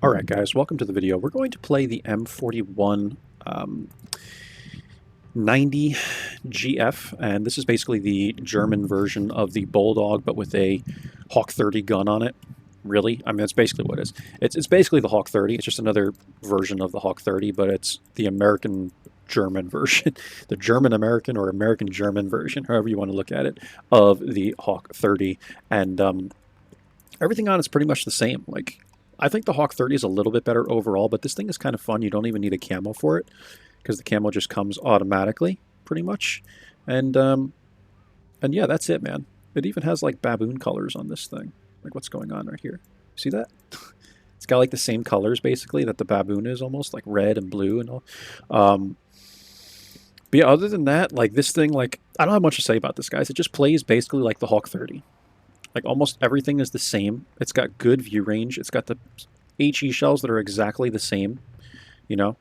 Alright guys, welcome to the video. We're going to play the M41 90 GF, and this is basically the German version of the Bulldog, but with a Hawk 30 gun on it. Really? I mean, that's basically what it is. It's basically the Hawk 30, it's just another version of the Hawk 30, but it's the American-German version, the German-American or American-German version, however you want to look at it, of the Hawk 30, and everything on it's pretty much the same. Like, I think the Hawk 30 is a little bit better overall, but this thing is kind of fun. You don't even need a camo for it because the camo just comes automatically, pretty much. And yeah, that's it, man. It even has like baboon colors on this thing. Like, what's going on right here? See that? It's got like the same colors basically that the baboon is, almost like red and blue and all. But yeah, other than that, like this thing, like I don't have much to say about this, guys. It just plays basically like the Hawk 30. Like, almost everything is the same. It's got good view range. It's got the HE shells that are exactly the same, you know?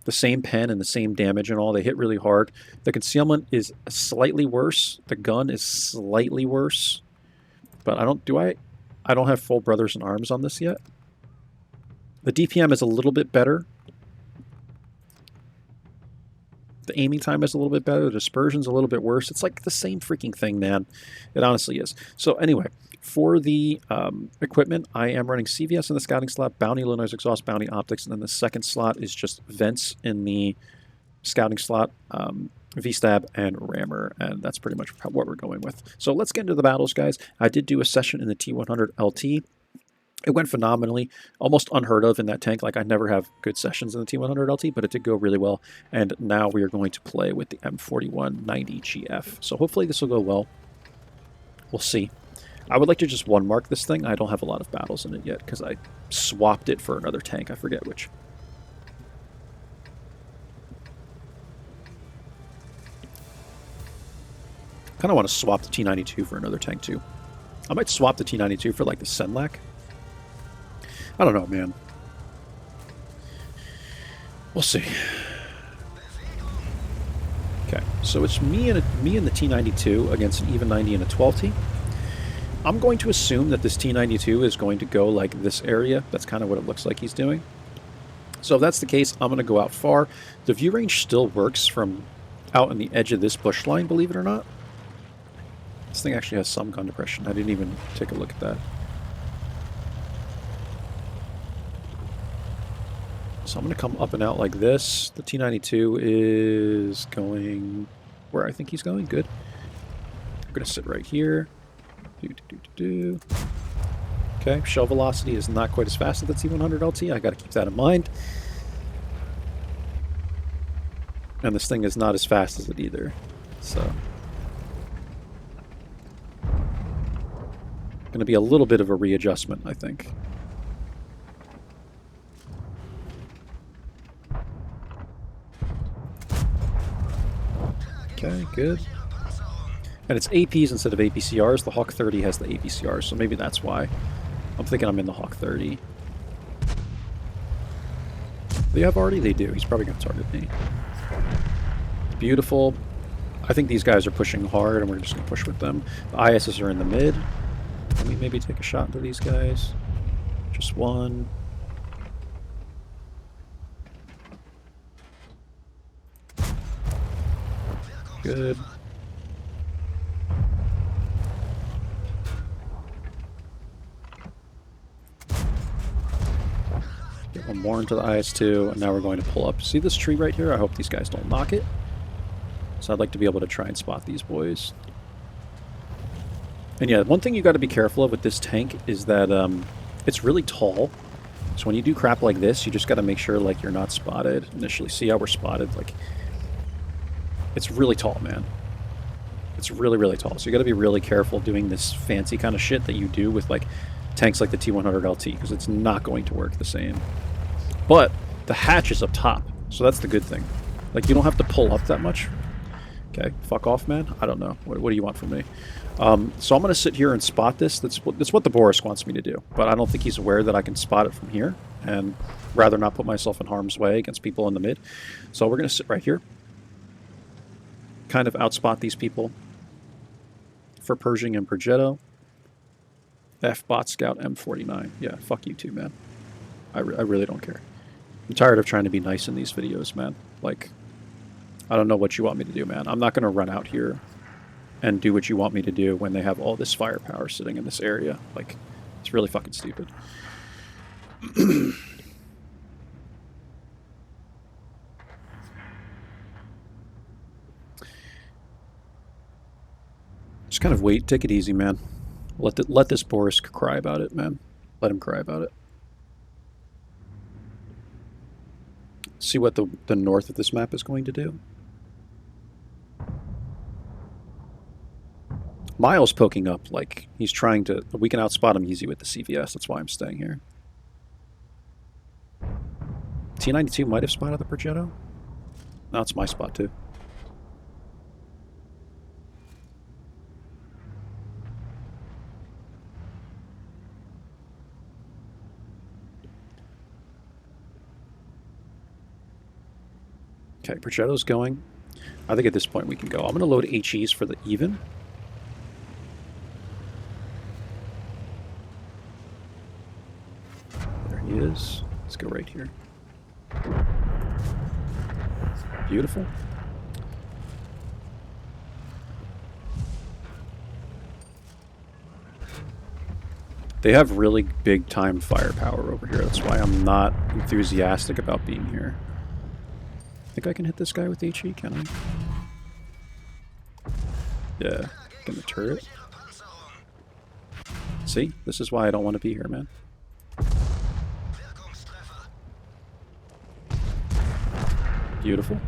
The same pen and the same damage and all. They hit really hard. The concealment is slightly worse. The gun is slightly worse. But I don't have full brothers in arms on this yet. The DPM is a little bit better. The aiming time is a little bit better. The dispersion's a little bit worse. It's like the same freaking thing, man. It honestly is. So anyway, for the equipment, I am running CVS in the scouting slot, Bounty low noise exhaust, Bounty optics, and then the second slot is just vents in the scouting slot, V-stab and rammer, and that's pretty much what we're going with. So let's get into the battles, guys. I did do a session in the T100 LT. It went phenomenally, almost unheard of in that tank. Like, I never have good sessions in the T100 LT, but it did go really well. And now we are going to play with the M41 90 GF. So hopefully this will go well. We'll see. I would like to just one mark this thing. I don't have a lot of battles in it yet because I swapped it for another tank. I forget which. Kind of want to swap the T92 for another tank too. I might swap the T92 for like the Senlac. I don't know, man. We'll see. Okay, so it's me and the T92 against an even 90 and a 12T. I'm going to assume that this T92 is going to go like this area. That's kind of what it looks like he's doing. So if that's the case, I'm going to go out far. The view range still works from out on the edge of this bush line, believe it or not. This thing actually has some gun depression. I didn't even take a look at that. So I'm going to come up and out like this. The T92 is going where I think he's going. Good. I'm going to sit right here. Okay, shell velocity is not quite as fast as the T100 LT. I got to keep that in mind. And this thing is not as fast as it either. So going to be a little bit of a readjustment, I think. Okay, good. And it's APs instead of APCRs. The Hawk 30 has the APCRs, so maybe that's why. I'm thinking I'm in the Hawk 30. They have already? They do. He's probably going to target me. Beautiful. I think these guys are pushing hard, and we're just going to push with them. The ISs are in the mid. Let me maybe take a shot into these guys. Just one. Good. Get one more into the IS-2, and now we're going to pull up. See this tree right here? I hope these guys don't knock it. So I'd like to be able to try and spot these boys. And yeah, one thing you got to be careful of with this tank is that it's really tall. So when you do crap like this, you just got to make sure like you're not spotted initially. See how we're spotted? Like, it's really tall, man. It's really, really tall. So you got to be really careful doing this fancy kind of shit that you do with like tanks like the T100 LT, because it's not going to work the same. But the hatch is up top, so that's the good thing. Like, you don't have to pull up that much. Okay, fuck off, man. I don't know. What do you want from me? So I'm going to sit here and spot this. That's what the Boris wants me to do. But I don't think he's aware that I can spot it from here, and rather not put myself in harm's way against people in the mid. So we're going to sit right here. Kind of outspot these people. For Pershing and Progetto. F-Bot Scout M49. Yeah, fuck you too, man. I really don't care. I'm tired of trying to be nice in these videos, man. Like, I don't know what you want me to do, man. I'm not going to run out here and do what you want me to do when they have all this firepower sitting in this area. Like, it's really fucking stupid. Just kind of wait, take it easy, man. Let this Boris cry about it, man. Let him cry about it. See what the north of this map is going to do. Miles poking up like he's trying to... We can outspot him easy with the CVS. That's why I'm staying here. T92 might have spotted the Progetto. No, it's my spot too. Okay, Progetto's going. I think at this point we can go. I'm going to load HEs for the even. There he is. Let's go right here. Beautiful. They have really big time firepower over here. That's why I'm not enthusiastic about being here. I think I can hit this guy with HE, can I? Yeah, get the turret. See? This is why I don't want to be here, man. Beautiful.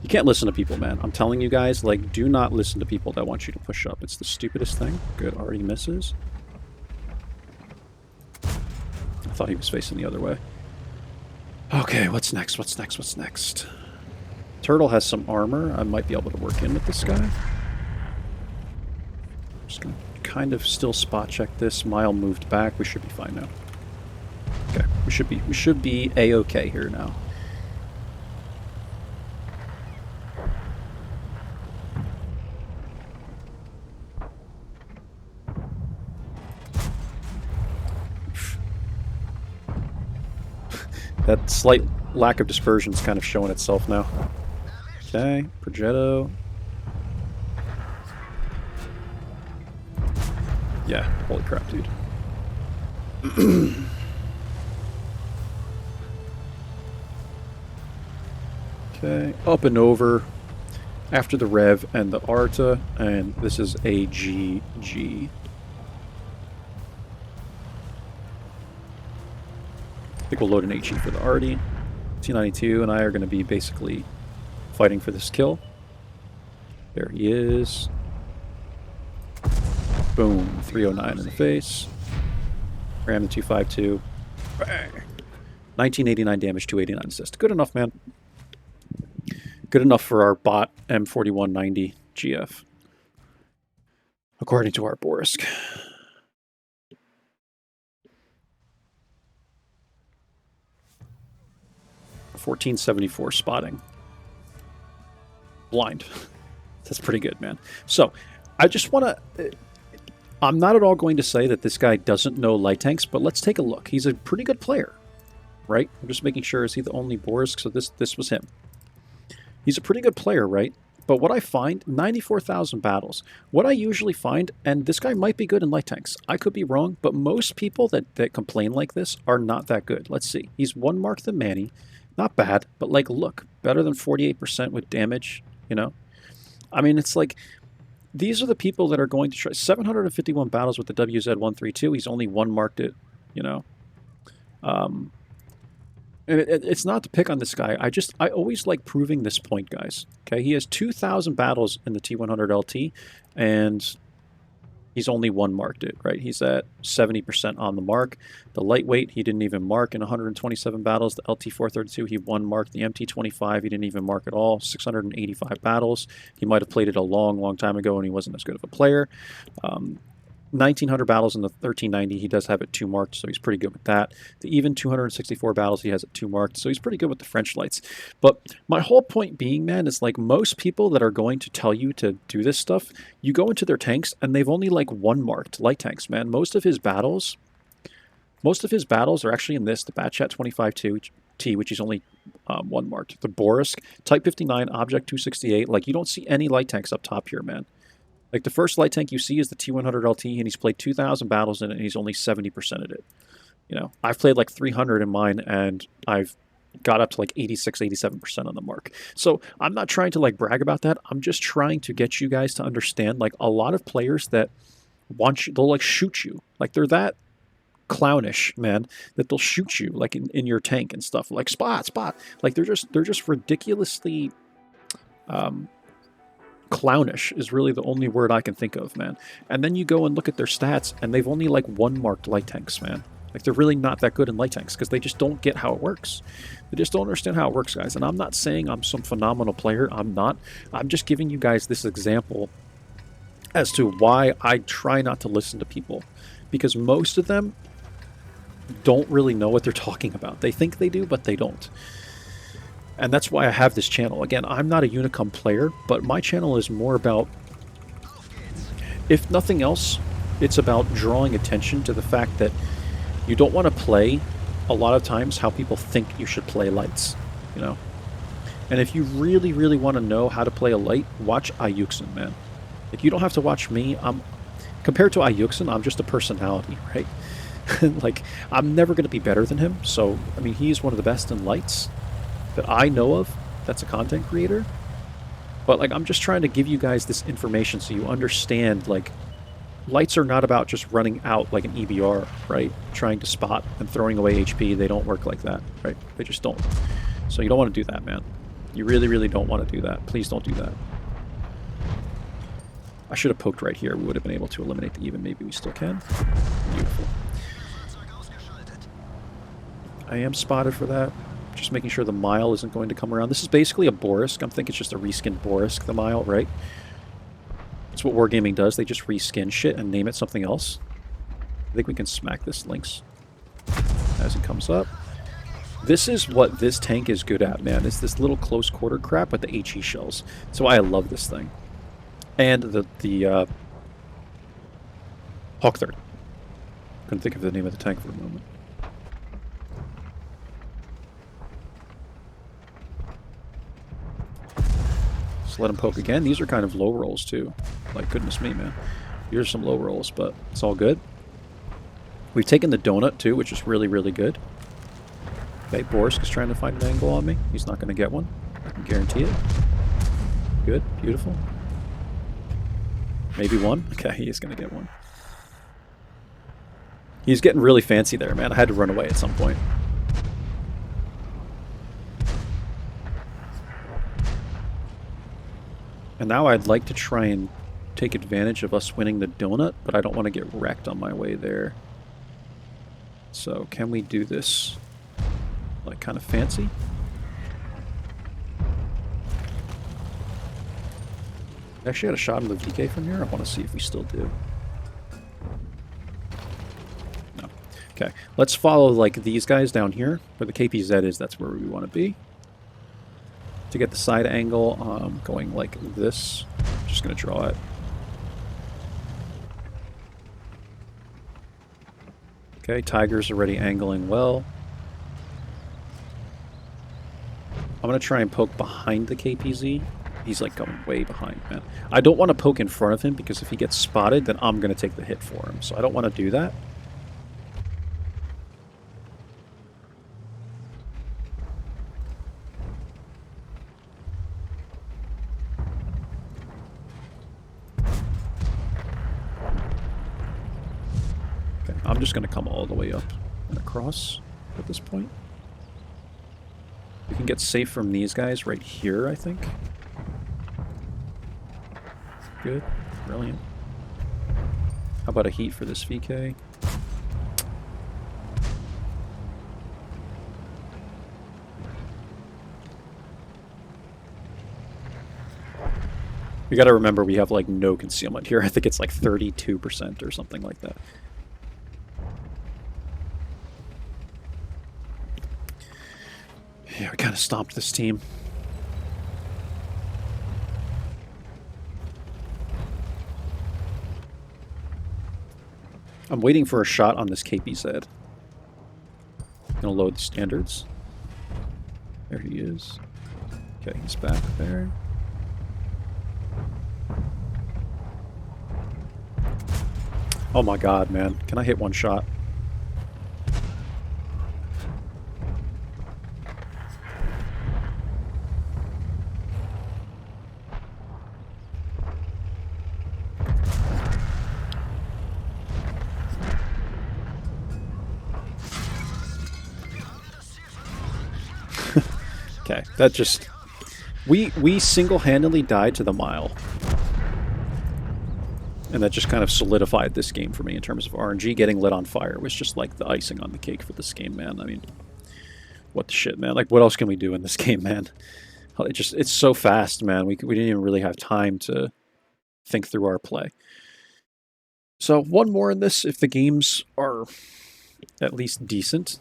You can't listen to people, man. I'm telling you guys, like, do not listen to people that want you to push up. It's the stupidest thing. Good, already misses. I thought he was facing the other way. Okay, what's next? What's next? What's next? Turtle has some armor. I might be able to work in with this guy. Just gonna kind of still spot check this. Mile moved back. We should be fine now. Okay, we should be A-okay here now. That slight lack of dispersion is kind of showing itself now. Okay, Progetto. Yeah, holy crap, dude. Okay, up and over after the Rev and the Arta, and this is a GG. I think we'll load an HE for the Artie. T92 and I are going to be basically fighting for this kill. There he is. Boom, 309 in the face. Ram the 252. Bang. 1989 damage, 289 assist. Good enough, man. Good enough for our bot M41 90 GF. According to our Borisk. $1474 spotting. Blind. That's pretty good, man. So, I just want to... I'm not at all going to say that this guy doesn't know light tanks, but let's take a look. He's a pretty good player, right? I'm just making sure, is he the only Borisk? So this was him. He's a pretty good player, right? But what I find, 94,000 battles. What I usually find, and this guy might be good in light tanks. I could be wrong, but most people that complain like this are not that good. Let's see. He's one mark than Manny. Not bad, but like, look, better than 48% with damage, you know? I mean, it's like, these are the people that are going to try 751 battles with the WZ-132. He's only one marked it, you know? And it's not to pick on this guy. I always like proving this point, guys. Okay, he has 2,000 battles in the T100 LT, and he's only one marked it, right? He's at 70% on the mark. The lightweight, he didn't even mark in 127 battles. The LT432, he one marked. The MT25, he didn't even mark at all. 685 battles. He might have played it a long, long time ago, and he wasn't as good of a player. 1,900 battles in the 1390, he does have it 2 marked, so he's pretty good with that. The even 264 battles, he has it 2 marked, so he's pretty good with the French lights. But my whole point being, man, is like most people that are going to tell you to do this stuff, you go into their tanks and they've only like 1 marked light tanks, man. Most of his battles, Most of his battles are actually in this, the Batchat 25T, which is only 1 marked. The Borisk, Type 59, Object 268. Like, you don't see any light tanks up top here, man. Like, the first light tank you see is the T100 LT, and he's played 2,000 battles in it, and he's only 70%ed it. You know, I've played like 300 in mine, and I've got up to like 86, 87% on the mark. So I'm not trying to like brag about that. I'm just trying to get you guys to understand, like, a lot of players that want you, they'll like shoot you. Like, they're that clownish, man, that they'll shoot you like in your tank and stuff. Like, spot. Like, they're just ridiculously clownish is really the only word I can think of, man. And then you go and look at their stats, and they've only like 1 marked light tanks, man. Like, they're really not that good in light tanks because they just don't get how it works. They just don't understand how it works, guys. And I'm not saying I'm some phenomenal player. I'm not. I'm just giving you guys this example as to why I try not to listen to people, because most of them don't really know what they're talking about. They think they do, but they don't. And that's why I have this channel. Again, I'm not a Unicum player, but my channel is more about, if nothing else, it's about drawing attention to the fact that you don't want to play a lot of times how people think you should play lights, you know? And if you really, really want to know how to play a light, watch Ayuxin, man. Like, you don't have to watch me. Compared to Ayuxin, I'm just a personality, right? Like, I'm never going to be better than him. So, I mean, he's one of the best in lights that I know of that's a content creator. But, like, I'm just trying to give you guys this information so you understand, like, lights are not about just running out like an EBR, right? Trying to spot and throwing away HP. They don't work like that, right? They just don't. So you don't want to do that, man. You really, really don't want to do that. Please don't do that. I should have poked right here. We would have been able to eliminate the even. Maybe we still can. Beautiful. I am spotted for that. Just making sure the Mile isn't going to come around. This is basically a Borisk. I'm thinking it's just a reskinned Borisk, the Mile, right? That's what Wargaming does. They just reskin shit and name it something else. I think we can smack this Lynx as it comes up. This is what this tank is good at, man. It's this little close quarter crap with the HE shells. That's why I love this thing. And the Hawk 30. Couldn't think of the name of the tank for a moment. Just let him poke again. These are kind of low rolls too. Like, goodness me, man. These are some low rolls, but it's all good. We've taken the donut too, which is really, really good. Okay, Borsk is trying to find an angle on me. He's not going to get one. I can guarantee it. Good, beautiful. Maybe one? Okay, he is going to get one. He's getting really fancy there, man. I had to run away at some point. And now I'd like to try and take advantage of us winning the donut, but I don't want to get wrecked on my way there. So can we do this like kind of fancy? Actually, I had a shot in the VK from here. I want to see if we still do. No. Okay, let's follow like these guys down here where the KPZ is. That's where we want to be. To get the side angle, going like this. I'm just going to draw it. Okay, Tiger's already angling well. I'm going to try and poke behind the KPZ. He's like going way behind, man. I don't want to poke in front of him because if he gets spotted, then I'm going to take the hit for him. So I don't want to do that. Okay, I'm just going to come all the way up and across at this point. We can get safe from these guys right here, I think. Good. Brilliant. How about a heat for this VK? We gotta remember we have like no concealment here. I think it's like 32% or something like that. Yeah, we kind of stomped this team. I'm waiting for a shot on this KPZ. Gonna load the standards. There he is. Okay, he's back there. Oh my god, man. Can I hit one shot? Okay, that just... We single-handedly died to the mile. And that just kind of solidified this game for me in terms of RNG. Getting lit on fire was just like the icing on the cake for this game, man. I mean, what the shit, man? Like, what else can we do in this game, man? It's so fast, man. We didn't even really have time to think through our play. So, one more in this, if the games are at least decent.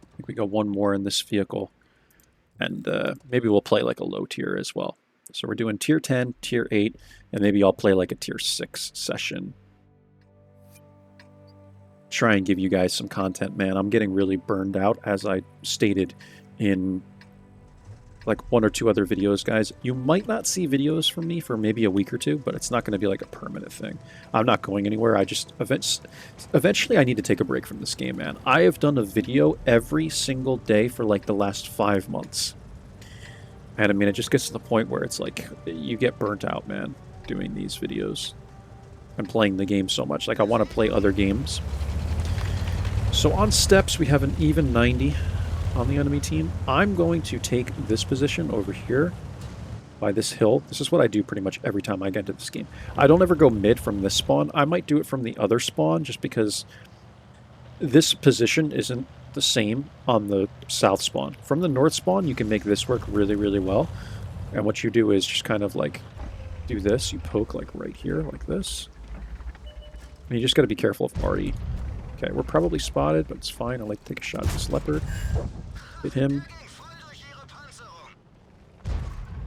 I think we go one more in this vehicle. And maybe we'll play like a low tier as well. So we're doing tier 10, tier 8, and maybe I'll play like a tier 6 session. Try and give you guys some content, man. I'm getting really burned out, as I stated in like one or two other videos, guys. You might not see videos from me for maybe a week or two, but it's not going to be like a permanent thing. I'm not going anywhere. I just eventually I need to take a break from this game, man. I have done a video every single day for like the last 5 months. And I mean, it just gets to the point where it's like you get burnt out, man, doing these videos and playing the game so much. Like, I want to play other games. So on steps, we have an even 90 on the enemy team. I'm going to take this position over here by this hill. This is what I do pretty much every time I get into this game. I don't ever go mid from this spawn. I might do it from the other spawn just because this position isn't the same on the south spawn. From the north spawn, you can make this work really, really well. And what you do is just kind of like do this. You poke like right here, like this. And you just got to be careful of Artie. Okay, we're probably spotted, but it's fine. I like to take a shot at this leopard. Hit him.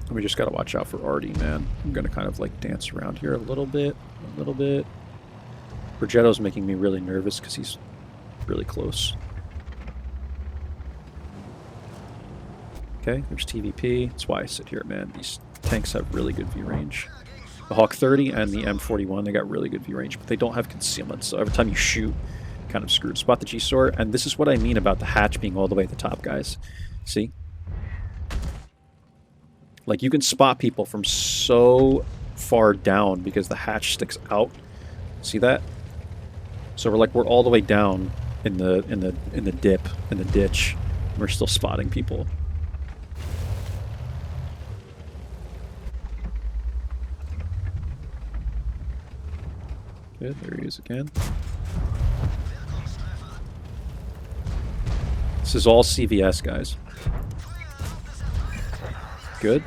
And we just got to watch out for Artie, man. I'm going to kind of like dance around here a little bit. A little bit. Progetto's making me really nervous because he's really close. Okay, there's TVP. That's why I sit here, man. These tanks have really good view range. The Hawk 30 and the M41, they got really good view range, but they don't have concealment, so every time you shoot, you're kind of screwed. Spot the G-Store, and this is what I mean about the hatch being all the way at the top, guys. See? Like, you can spot people from so far down because the hatch sticks out. See that? So we're all the way down in the dip, in the ditch. We're still spotting people. Good, there he is again. This is all CVS, guys. Good.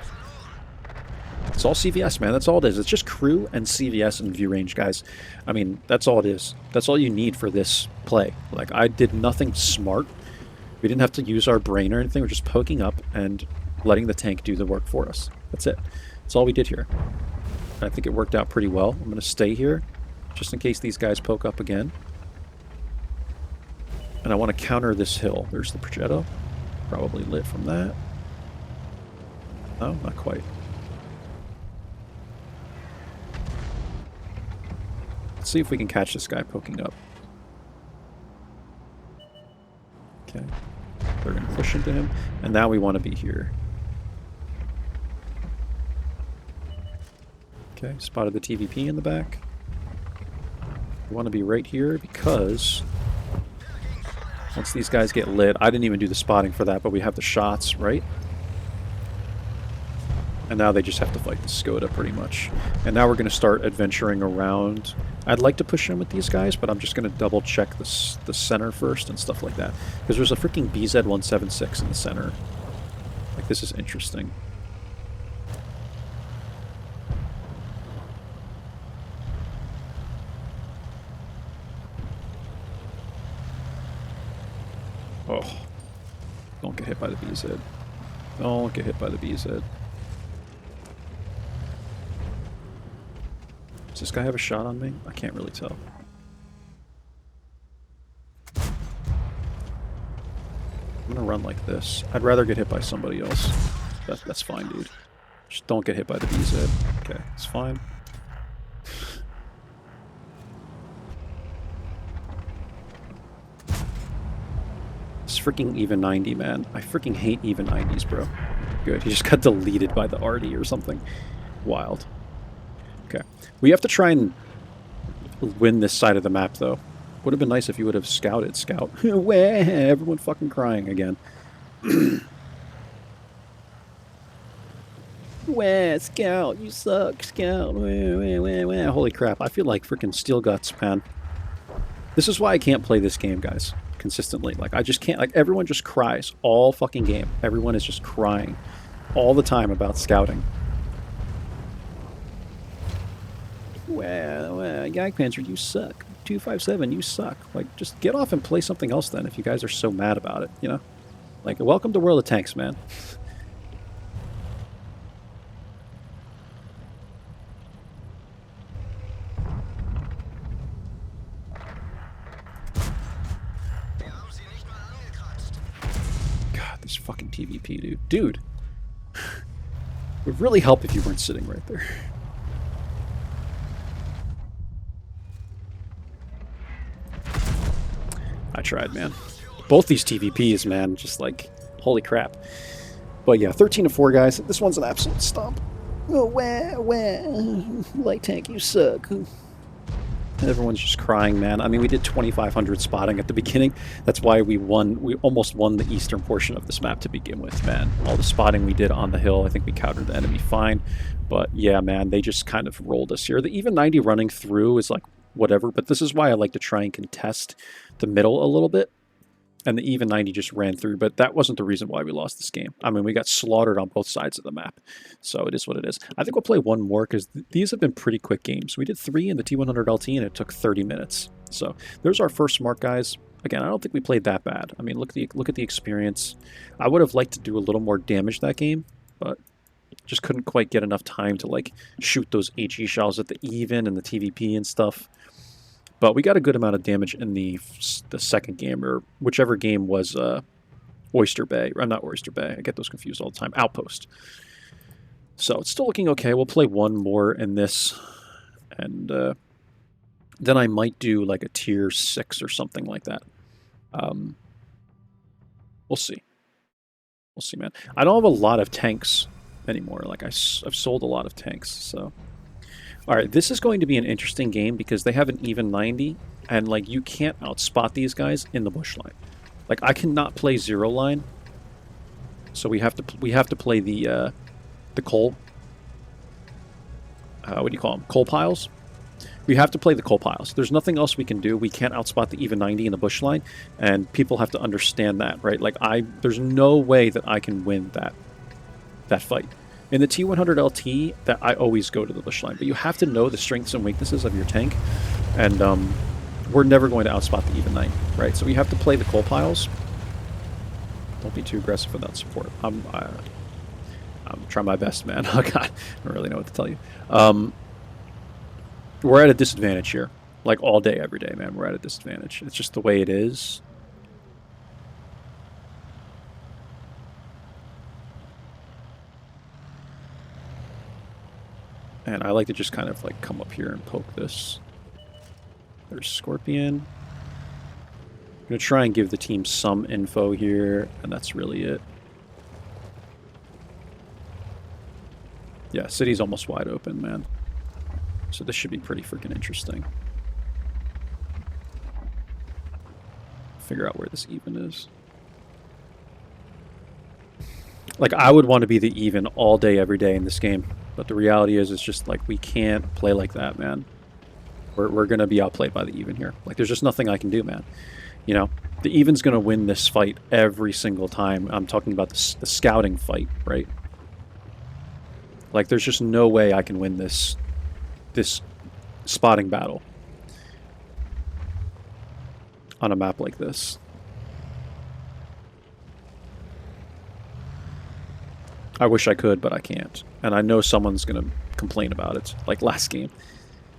It's all CVS, man. That's all it is. It's just crew and CVS and view range, guys. I mean, that's all it is. That's all you need for this play. Like, I did nothing smart. We didn't have to use our brain or anything. We're just poking up and letting the tank do the work for us. That's it. That's all we did here. I think it worked out pretty well. I'm going to stay here just in case these guys poke up again. And I want to counter this hill. There's the Progetto. Probably lit from that. No, not quite. Let's see if we can catch this guy poking up. Okay. They're going to push into him. And now we want to be here. Okay, spotted the TVP in the back. We want to be right here because once these guys get lit, I didn't even do the spotting for that, but we have the shots, right? And now they just have to fight the Skoda pretty much. And now we're going to start adventuring around. I'd like to push in with these guys, but I'm just going to double check the center first and stuff like that. Because there's a freaking BZ-176 in the center. Like, this is interesting. Oh. Don't get hit by the BZ. Don't get hit by the BZ. Does this guy have a shot on me? I can't really tell. I'm gonna run like this. I'd rather get hit by somebody else. That's fine, dude. Just don't get hit by the BZ. Okay, it's fine. It's freaking even 90, man. I freaking hate even 90s, bro. Good. He just got deleted by the RD or something. Wild. Okay. We have to try and win this side of the map, though. Would have been nice if you would have scouted, Scout. Everyone fucking crying again. Wah, Scout, you suck, Scout. Wah. Holy crap, I feel like freaking steel guts, man. This is why I can't play this game, guys, consistently. Like, I just can't, like, everyone just cries all fucking game. Everyone is just crying all the time about scouting. Wow, Gagpanzer, you suck. 257, you suck. Like, just get off and play something else then if you guys are so mad about it, you know? Like, welcome to World of Tanks, man. God, this fucking TVP, dude. Dude! It would really help if you weren't sitting right there. I tried, man. Both these TVPs, man, just like, holy crap. But yeah, 13-4, guys. This one's an absolute stomp. Oh, light tank, you suck. Everyone's just crying, man. I mean, we did 2,500 spotting at the beginning. That's why we won. We almost won the eastern portion of this map to begin with, man. All the spotting we did on the hill, I think we countered the enemy fine. But yeah, man, they just kind of rolled us here. The even 90 running through is like whatever, but this is why I like to try and contest the middle a little bit. And the even 90 just ran through, but that wasn't the reason why we lost this game. I mean, we got slaughtered on both sides of the map, so it is what it is. I think we'll play one more, because these have been pretty quick games. We did 3 in the T100 LT, and it took 30 minutes. So there's our first mark, guys. Again, I don't think we played that bad. I mean, look at the experience. I would have liked to do a little more damage that game, but just couldn't quite get enough time to, like, shoot those HE shells at the even and the TVP and stuff. But we got a good amount of damage in the second game, or whichever game was Oyster Bay. Or not Oyster Bay. I get those confused all the time. Outpost. So it's still looking okay. We'll play one more in this. And then I might do like a tier 6 or something like that. We'll see. We'll see, man. I don't have a lot of tanks anymore. Like, I've sold a lot of tanks, so... Alright, this is going to be an interesting game because they have an even 90, and, like, you can't outspot these guys in the bush line. Like, I cannot play zero line, so we have to play the coal... what do you call them? Coal piles? We have to play the coal piles. There's nothing else we can do. We can't outspot the even 90 in the bush line, and people have to understand that, right? Like, there's no way that I can win that fight. In the T100 LT, that I always go to the bush line, but you have to know the strengths and weaknesses of your tank, and we're never going to outspot the even 90, right? So we have to play the coal piles. Don't be too aggressive without support. I'm trying my best, man. Oh god, I don't really know what to tell you. We're at a disadvantage here, like all day, every day, man. We're at a disadvantage. It's just the way it is. And I like to just kind of like come up here and poke this. There's Scorpion. I'm going to try and give the team some info here, and that's really it. Yeah, city's almost wide open, man. So this should be pretty freaking interesting. Figure out where this even is. Like, I would want to be the even all day, every day in this game. But the reality is, it's just like, we can't play like that, man. We're going to be outplayed by the even here. Like, there's just nothing I can do, man. You know, the even's going to win this fight every single time. I'm talking about the scouting fight, right? Like, there's just no way I can win this spotting battle on a map like this. I wish I could, but I can't. And I know someone's going to complain about it, like last game.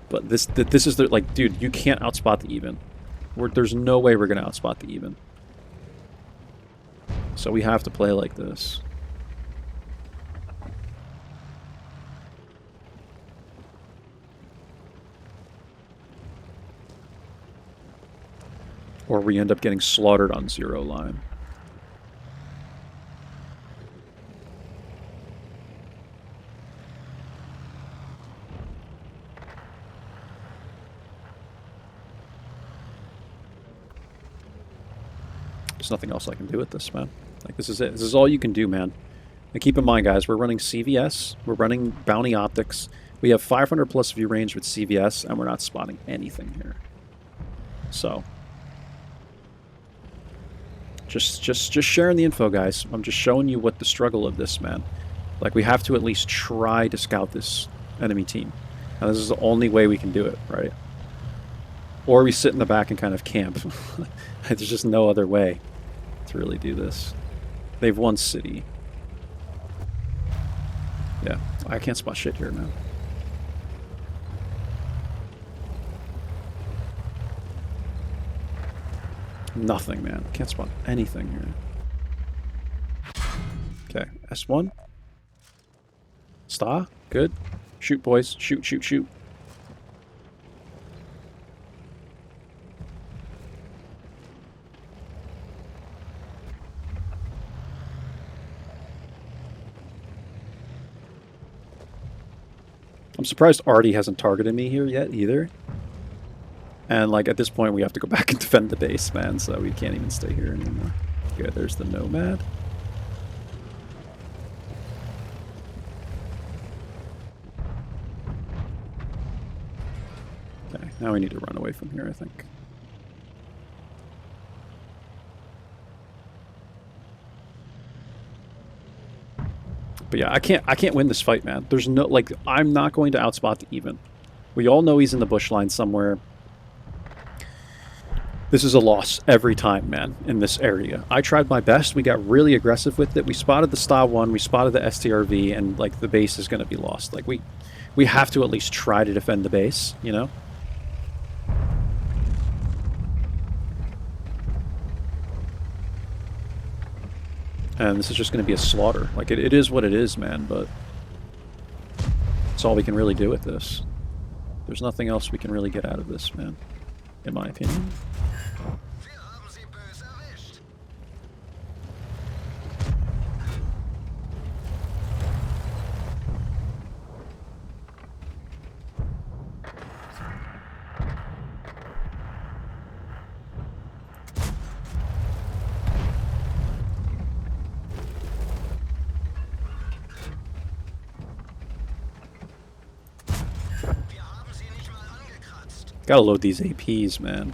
But this is the, like, dude, you can't outspot the even. There's no way we're going to outspot the even. So we have to play like this. Or we end up getting slaughtered on 0 line. There's nothing else I can do with this, man. Like, this is it. This is all you can do, man. And keep in mind, guys, we're running CVS. We're running Bounty Optics. We have 500 plus view range with CVS, and we're not spotting anything here. So, just sharing the info, guys. I'm just showing you what the struggle of this, man. Like, we have to at least try to scout this enemy team. And this is the only way we can do it, right? Or we sit in the back and kind of camp. There's just no other way to really do this. They've won city. Yeah, I can't spot shit here, man. Nothing, man. Can't spot anything here. Okay, S1. Star, good. Shoot, boys. Shoot, shoot, shoot. I'm surprised Artie hasn't targeted me here yet, either. And, like, at this point, we have to go back and defend the base, man, so we can't even stay here anymore. Okay, there's the Nomad. Okay, now we need to run away from here, I think. But yeah, I can't win this fight, man. There's no, like, I'm not going to outspot the even. We all know he's in the bush line somewhere. This is a loss every time, man, in this area. I tried my best. We got really aggressive with it. We spotted the Star 1, we spotted the STRV, and, like, the base is going to be lost. Like, we have to at least try to defend the base, you know? And this is just going to be a slaughter. Like, it is what it is, man, but that's all we can really do with this. There's nothing else we can really get out of this, man, in my opinion. Gotta load these APs, man.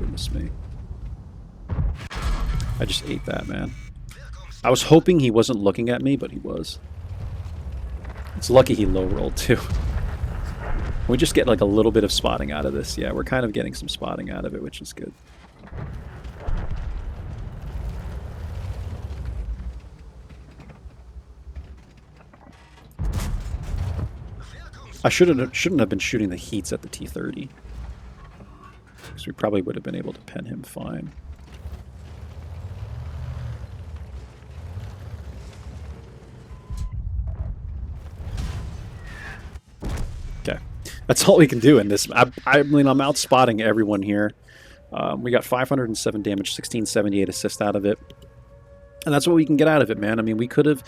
Goodness me. I just ate that, man. I was hoping he wasn't looking at me, but he was. It's lucky he low rolled too. We just get like a little bit of spotting out of this. Yeah, we're kind of getting some spotting out of it, which is good. I shouldn't have been shooting the heats at the T-30. Because we probably would have been able to pen him fine. Okay. That's all we can do in this. I mean, I'm out spotting everyone here. We got 507 damage, 1678 assist out of it. And that's what we can get out of it, man. I mean, we could have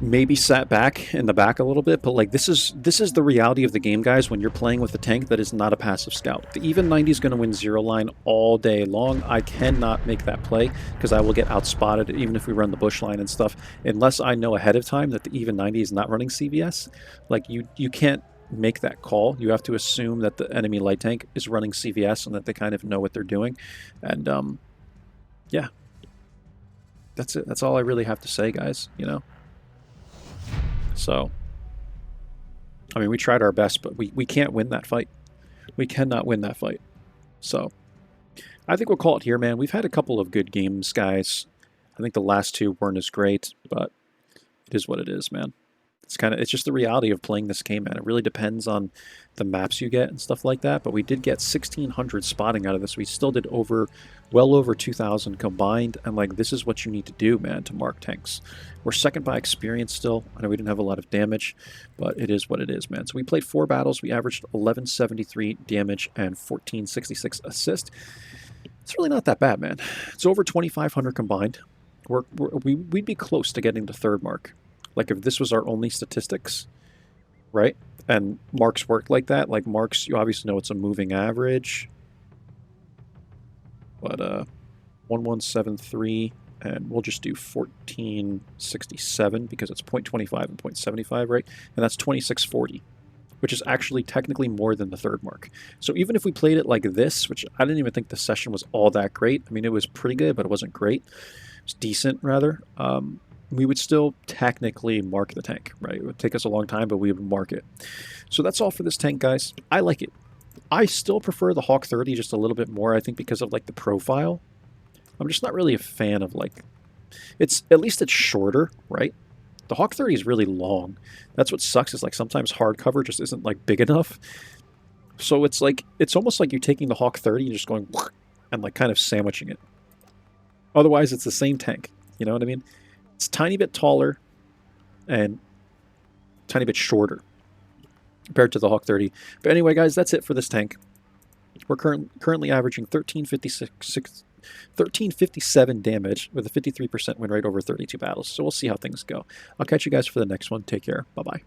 maybe sat back in the back a little bit, but like this is the reality of the game, guys, when you're playing with a tank that is not a passive scout. The even 90 is going to win 0 line all day long. I cannot make that play because I will get outspotted even if we run the bush line and stuff, unless I know ahead of time that the even 90 is not running CVS. Like you can't make that call. You have to assume that the enemy light tank is running CVS and that they kind of know what they're doing. And yeah, that's it. That's all I really have to say, guys, you know. So, I mean, we tried our best, but we can't win that fight. We cannot win that fight. So, I think we'll call it here, man. We've had a couple of good games, guys. I think the last two weren't as great, but it is what it is, man. It's just the reality of playing this game, man. It really depends on the maps you get and stuff like that. But we did get 1,600 spotting out of this. We still did well over 2,000 combined. And like, this is what you need to do, man, to mark tanks. We're second by experience still. I know we didn't have a lot of damage, but it is what it is, man. So we played 4 battles. We averaged 1173 damage and 1466 assist. It's really not that bad, man. It's over 2,500 combined. We'd be close to getting the 3rd mark. Like, if this was our only statistics, right? And marks work like that. Like, marks, you obviously know it's a moving average. But, 1173, and we'll just do 1467 because it's 0.25 and 0.75, right? And that's 2640, which is actually technically more than the 3rd mark. So even if we played it like this, which I didn't even think the session was all that great. I mean, it was pretty good, but it wasn't great. It was decent, rather. We would still technically mark the tank, right? It would take us a long time, but we would mark it. So that's all for this tank, guys. I like it. I still prefer the Hawk 30 just a little bit more, I think, because of, like, the profile. I'm just not really a fan of, like... At least it's shorter, right? The Hawk 30 is really long. That's what sucks, is, like, sometimes hardcover just isn't, like, big enough. So it's, like, it's almost like you're taking the Hawk 30 and just going... and, like, kind of sandwiching it. Otherwise, it's the same tank. You know what I mean? It's a tiny bit taller and a tiny bit shorter compared to the Hawk 30. But anyway, guys, that's it for this tank. We're currently averaging 1357 damage with a 53% win rate over 32 battles. So we'll see how things go. I'll catch you guys for the next one. Take care. Bye-bye.